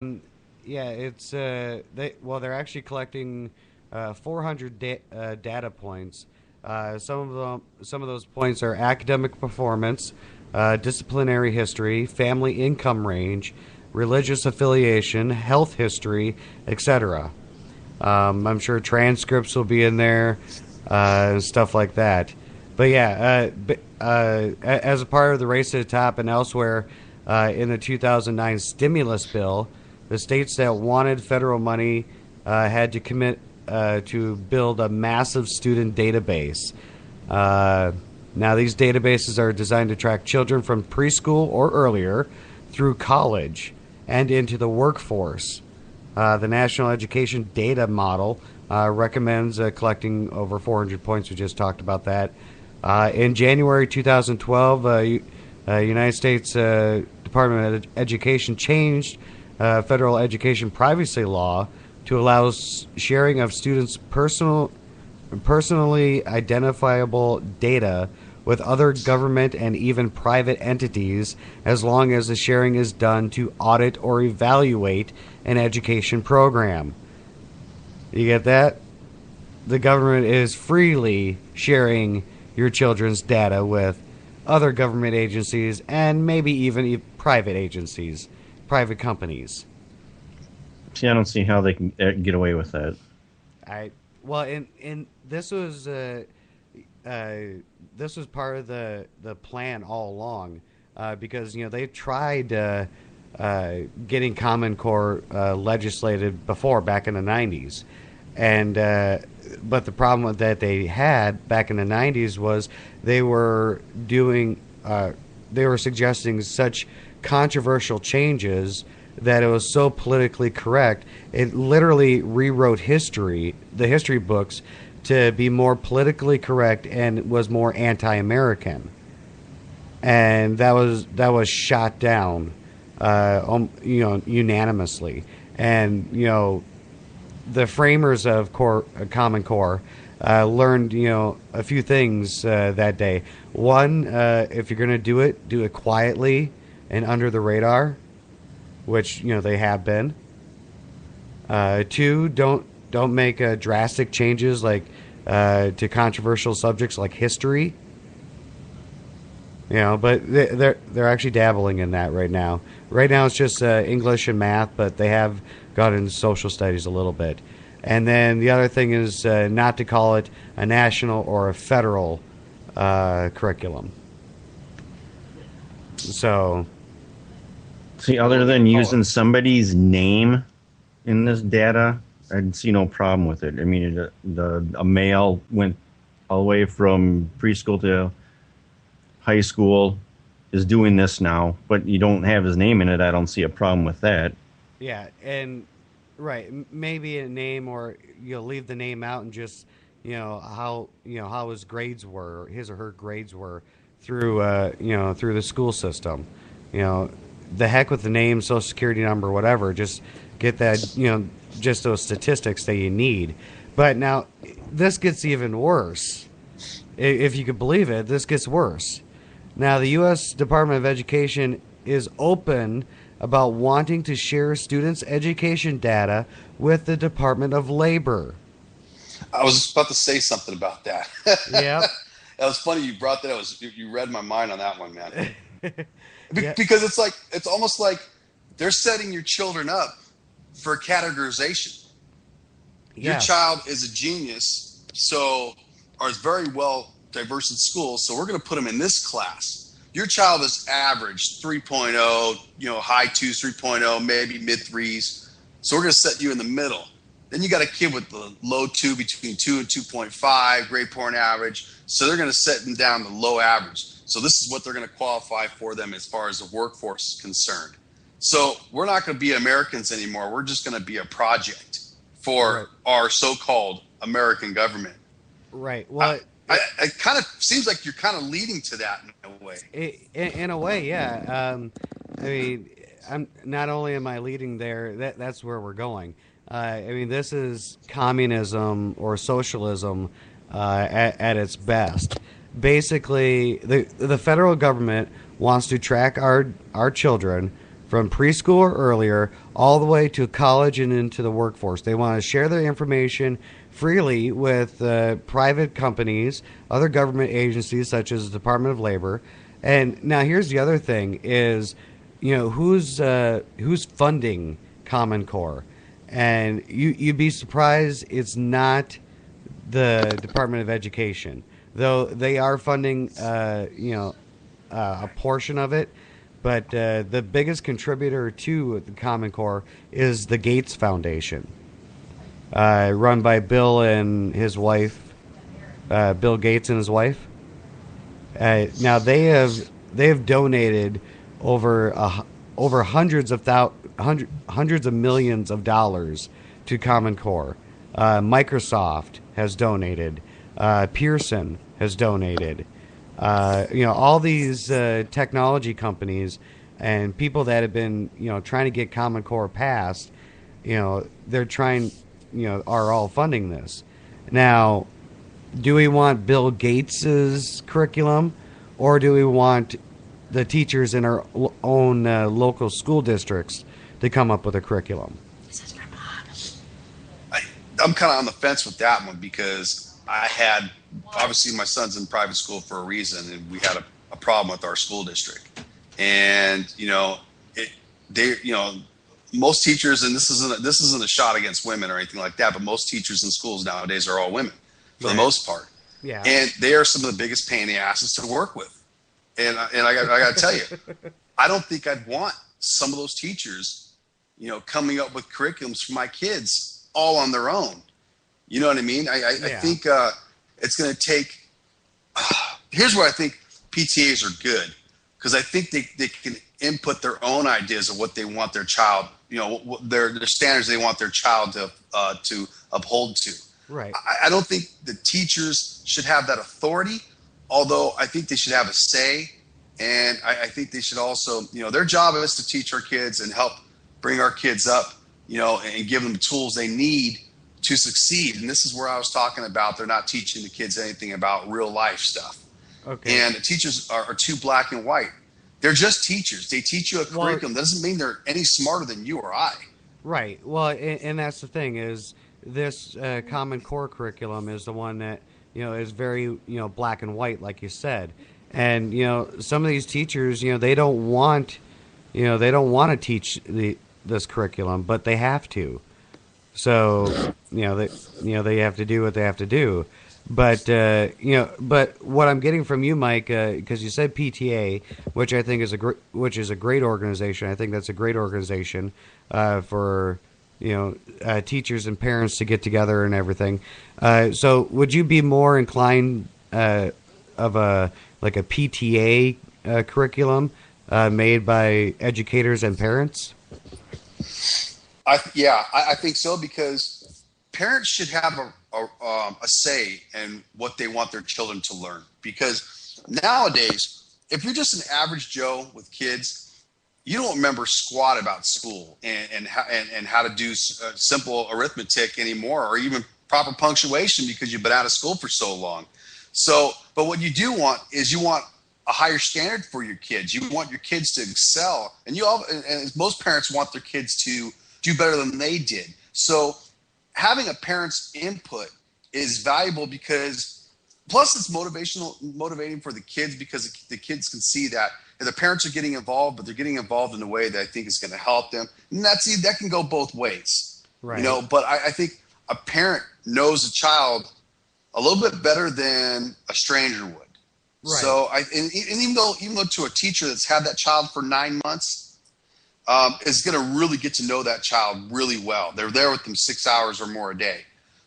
Yeah, it's they're actually collecting 400 data points. Some of those points are academic performance, disciplinary history, family income range, religious affiliation, health history, etc. I'm sure transcripts will be in there, stuff like that. But yeah, as a part of the race to the top and elsewhere in the 2009 stimulus bill, the states that wanted federal money had to commit to build a massive student database. Now, these databases are designed to track children from preschool or earlier through college and into the workforce. The National Education Data Model recommends collecting over 400 points. We just talked about that. In January 2012, United States Department of Education changed federal education privacy law to allow sharing of students' personally identifiable data with other government and even private entities as long as the sharing is done to audit or evaluate an education program. You get that? The government is freely sharing your children's data with other government agencies and maybe even private agencies, private companies. See, I don't see how they can get away with that. I well, and this was part of the plan all along, because they tried getting Common Core legislated before back in the 90s, and but the problem that they had back in the 90s was they were doing they were suggesting such controversial changes that it was so politically correct. It literally rewrote the history books, to be more politically correct and was more anti-American, and that was shot down, unanimously. And the framers of Common Core learned a few things that day. One, if you're going to do it quietly and under the radar, which they have been. Two, don't make drastic changes like to controversial subjects like history. But they're actually dabbling in that right now. Right now it's just English and math, but they have got into social studies a little bit. And then the other thing is not to call it a national or a federal curriculum. So, see, other than using somebody's name in this data, I'd see no problem with it. I mean, a male went all the way from preschool to high school, is doing this now, but you don't have his name in it. I don't see a problem with that. Yeah, and right, maybe a name, or leave the name out and just how his grades were, his or her grades were through through the school system. The heck with the name, social security number, whatever. Just get that just those statistics that you need. But now this gets even worse. If you could believe it, this gets worse. Now, the U.S. Department of Education is open about wanting to share students' education data with the Department of Labor. I was about to say something about that. Yep. That was funny you brought that. You read my mind on that one, man. Yeah. Because it's almost like they're setting your children up for categorization. Yeah. Your child is a genius, or is very well diverse in school, so we're going to put them in this class. Your child is average 3.0, high 2s, 3.0, maybe mid 3s. So we're going to set you in the middle. Then you got a kid with the low 2, between 2 and 2.5, grade point average. So they're going to set them down to low average. So this is what they're going to qualify for them as far as the workforce is concerned. So we're not going to be Americans anymore. We're just going to be a project for our so-called American government. Right. Well, it kind of seems like you're kind of leading to that in a way. In a way, yeah. I mean, not only am I leading there, that's where we're going. I mean, this is communism or socialism at its best. Basically, the federal government wants to track our children from preschool or earlier all the way to college and into the workforce. They want to share their information freely with private companies, other government agencies such as the Department of Labor. And now here's the other thing is, who's funding Common Core? And you'd be surprised it's not the Department of Education, though they are funding, a portion of it. But the biggest contributor to the Common Core is the Gates Foundation, run by Bill and his wife, Bill Gates and his wife. Now they have donated over hundreds of millions of dollars to Common Core. Microsoft has donated. Pearson has donated. All these technology companies and people that have been, trying to get Common Core passed, they're trying, are all funding this. Now, do we want Bill Gates's curriculum, or do we want the teachers in our own local school districts to come up with a curriculum? I'm kind of on the fence with that one, because obviously my son's in private school for a reason, and we had a problem with our school district. And most teachers, and this isn't a shot against women or anything like that, but most teachers in schools nowadays are all women for the most part. Yeah. And they are some of the biggest pain in the asses to work with. And I got to tell you, I don't think I'd want some of those teachers, coming up with curriculums for my kids all on their own. You know what I mean? I think it's going to take. Here's where I think PTAs are good, because I think they can input their own ideas of what they want their child, their standards they want their child to uphold to. Right. I don't think the teachers should have that authority, although I think they should have a say. And I think they should also, their job is to teach our kids and help bring our kids up, and give them the tools they need to succeed. And this is where I was talking about, they're not teaching the kids anything about real life stuff. Okay. And the teachers are too black and white. They're just teachers. They teach you a curriculum. That doesn't mean they're any smarter than you or I. Right. Well, and that's the thing is this Common Core curriculum is the one that, is very, black and white, like you said. And, some of these teachers, they don't want to teach this curriculum, but they have to. So, they have to do what they have to do. But, but what I'm getting from you, Mike, because you said PTA, which I think is a great organization. I think that's a great organization for, teachers and parents to get together and everything. So would you be more inclined of a PTA curriculum made by educators and parents? I think so, because parents should have a say in what they want their children to learn. Because nowadays, if you're just an average Joe with kids, you don't remember squat about school and how to do simple arithmetic anymore, or even proper punctuation, because you've been out of school for so long. So, but what you do want is you want a higher standard for your kids. You want your kids to excel, and most parents want their kids to do better than they did. So having a parent's input is valuable, because plus it's motivating for the kids, because the kids can see that the parents are getting involved, but they're getting involved in a way that I think is going to help them. And that can go both ways, right? But I think a parent knows a child a little bit better than a stranger would. Right. So and even though to a teacher that's had that child for 9 months, is going to really get to know that child really well. They're there with them 6 hours or more a day.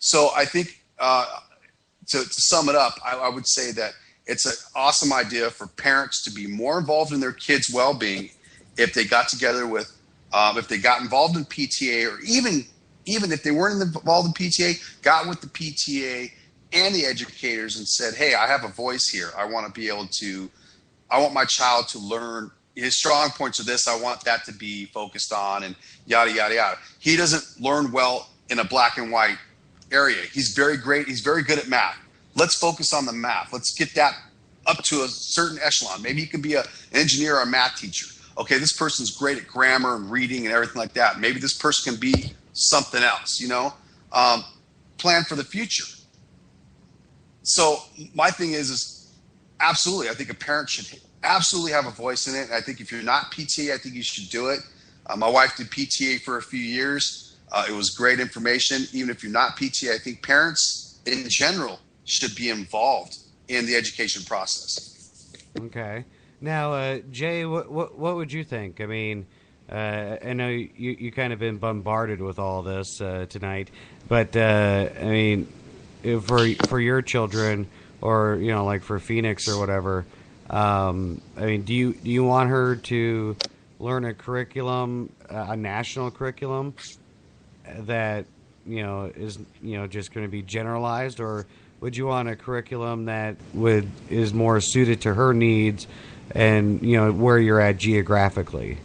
So I think to sum it up, I would say that it's an awesome idea for parents to be more involved in their kids' well-being if they got together with, if they got involved in PTA, or even if they weren't involved in PTA, got with the PTA and the educators and said, hey, I have a voice here. I want my child to learn his strong points of this. I want that to be focused on, and yada, yada, yada. He doesn't learn well in a black and white area. He's very great. He's very good at math. Let's focus on the math. Let's get that up to a certain echelon. Maybe he can be an engineer or a math teacher. okay, this person's great at grammar and reading and everything like that. Maybe this person can be something else, plan for the future. So my thing is absolutely, I think a parent should absolutely have a voice in it. I think if you're not PTA, I think you should do it. My wife did PTA for a few years. It was great information. Even if you're not PTA, I think parents in general should be involved in the education process. Okay. Now, Jay, what would you think? I mean, I know you kind of been bombarded with all this tonight, but I mean, for your children, or like for Phoenix or whatever, I mean, do you want her to learn a curriculum, a national curriculum that is just going to be generalized, or would you want a curriculum that is more suited to her needs and where you're at geographically?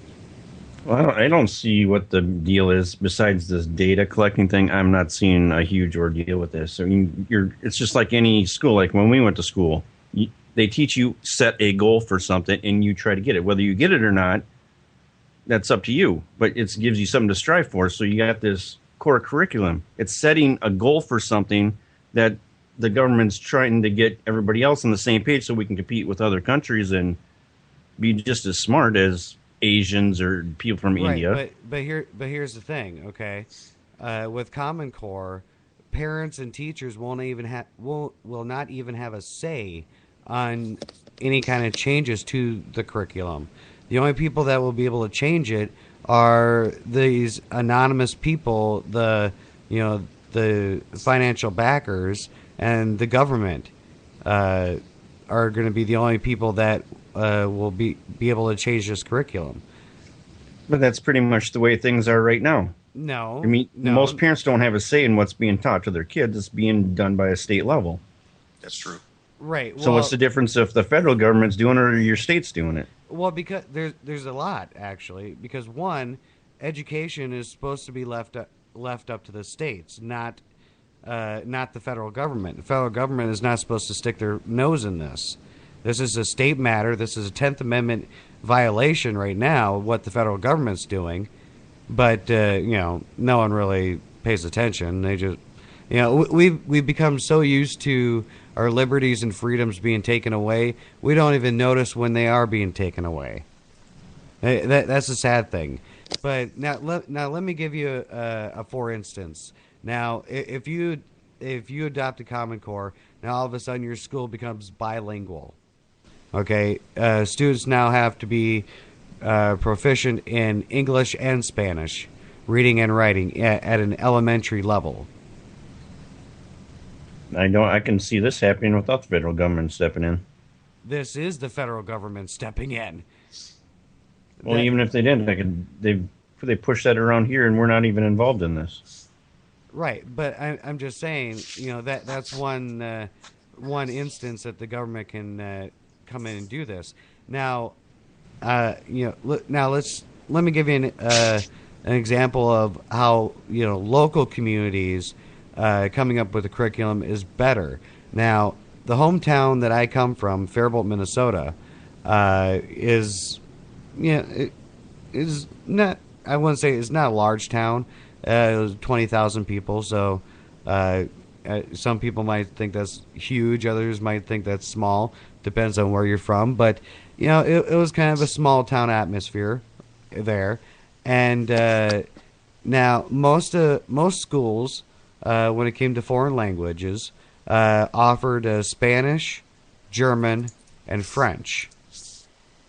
Well, I don't see what the deal is besides this data collecting thing. I'm not seeing a huge ordeal with this. I mean, it's just like any school. Like when we went to school, they teach you set a goal for something and you try to get it. Whether you get it or not, that's up to you. But it gives you something to strive for. So you got this core curriculum. It's setting a goal for something that the government's trying to get everybody else on the same page so we can compete with other countries and be just as smart as Asians or people from India. But here's the thing, okay? With Common Core, parents and teachers will not even have a say on any kind of changes to the curriculum. The only people that will be able to change it are these anonymous people, the financial backers and the government are going to be the only people that will be able to change this curriculum. But that's pretty much the way things are right now. No. I mean, most parents don't have a say in what's being taught to their kids. It's being done by a state level. That's true. Right. So what's the difference if the federal government's doing it or your state's doing it? Well, because there's a lot, actually. Because one, education is supposed to be left up to the states, not the federal government. The federal government is not supposed to stick their nose in this. This is a state matter. This is a 10th Amendment violation right now, what the federal government's doing. But, no one really pays attention. They just, we've become so used to our liberties and freedoms being taken away, we don't even notice when they are being taken away. That's a sad thing. But now let me give you a for instance. Now, if you adopt a Common Core, now all of a sudden your school becomes bilingual. Okay, students now have to be proficient in English and Spanish, reading and writing at an elementary level. I can see this happening without the federal government stepping in. This is the federal government stepping in. Well, even if they didn't, they push that around here, and we're not even involved in this. Right, but I'm just saying, that's one instance that the government can come in and do this. Now, let me give you an example of how local communities coming up with a curriculum is better. Now, the hometown that I come from, Faribault, Minnesota, is not. I wouldn't say it's not a large town. It was 20,000 people. So some people might think that's huge. Others might think that's small. Depends on where you're from. But it was kind of a small town atmosphere there. And now most schools, when it came to foreign languages, offered Spanish, German, and French.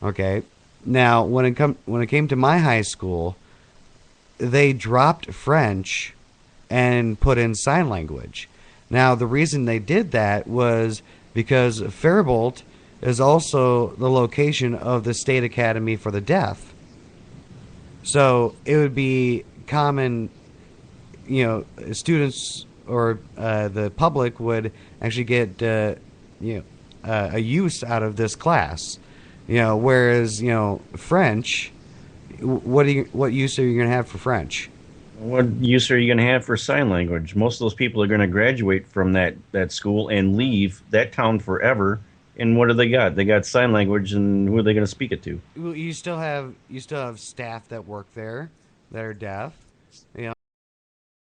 Okay. Now, when it came to my high school, they dropped French and put in sign language. Now, the reason they did that was because Faribault is also the location of the State Academy for the Deaf. So it would be common, students or the public would actually get, a use out of this class. Whereas, French, what use are you going to have for French? What use are you going to have for sign language? Most of those people are going to graduate from that school and leave that town forever And what do they got? They got sign language, and who are they going to speak it to? Well, you still have staff that work there that are deaf. You know,